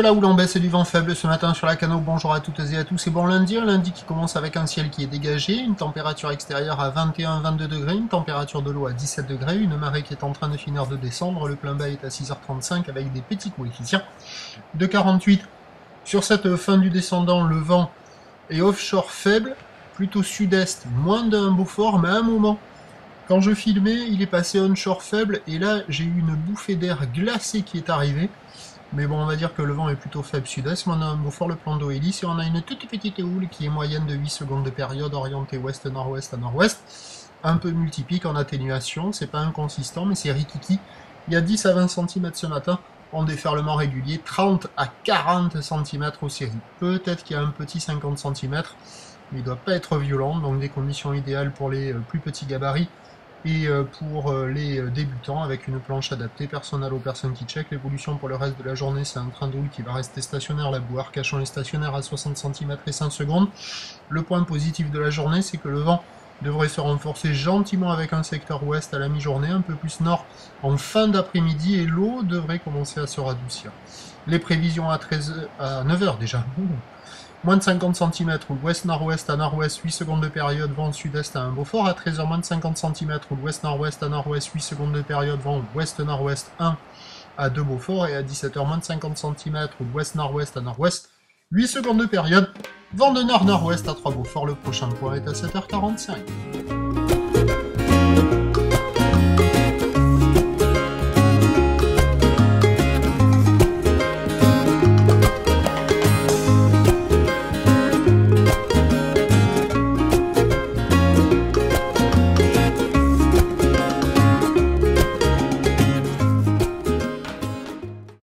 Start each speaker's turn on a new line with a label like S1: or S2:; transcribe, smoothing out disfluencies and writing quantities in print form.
S1: la houle en baisse et du vent faible ce matin sur la Cano. Bonjour à toutes et à tous. C'est bon lundi, un lundi qui commence avec un ciel qui est dégagé, une température extérieure à 21-22 degrés, une température de l'eau à 17 degrés, une marée qui est en train de finir de descendre. Le plein bas est à 6h35 avec des petits coefficients de 48. Sur cette fin du descendant, le vent est offshore faible, plutôt sud-est, moins d'un Beaufort, mais à un moment, quand je filmais, il est passé onshore faible, et là, j'ai eu une bouffée d'air glacé qui est arrivée. Mais bon, on va dire que le vent est plutôt faible sud-est, mais on a un Beaufort, le plan d'eau est lisse, et on a une toute petite houle qui est moyenne de 8 secondes de période, orientée ouest-nord-ouest à nord-ouest. Un peu multipique en atténuation, c'est pas inconsistant, mais c'est rikiki. Il y a 10 à 20 cm ce matin, en déferlement régulier, 30 à 40 cm aux séries. Peut-être qu'il y a un petit 50 cm, mais il ne doit pas être violent, donc des conditions idéales pour les plus petits gabarits. Et pour les débutants, avec une planche adaptée, personnelle aux personnes qui checkent. L'évolution pour le reste de la journée, c'est un train de houle qui va rester stationnaire, la boue Arcachon est stationnaire à 60 cm et 5 secondes. Le point positif de la journée, c'est que le vent devrait se renforcer gentiment avec un secteur ouest à la mi-journée, un peu plus nord en fin d'après-midi, et l'eau devrait commencer à se radoucir. Les prévisions à 9h déjà. Moins de 50 cm, ou ouest-nord-ouest à nord-ouest, 8 secondes de période, vent sud-est à un Beaufort. À 13h, moins de 50 cm, ou ouest-nord-ouest à nord-ouest, 8 secondes de période, vent ouest-nord-ouest 1 à 2 Beaufort. Et à 17h, moins de 50 cm, ou ouest-nord-ouest à nord-ouest, 8 secondes de période, vent de nord-nord-ouest à 3 Beaufort. Le prochain point est à 7h45.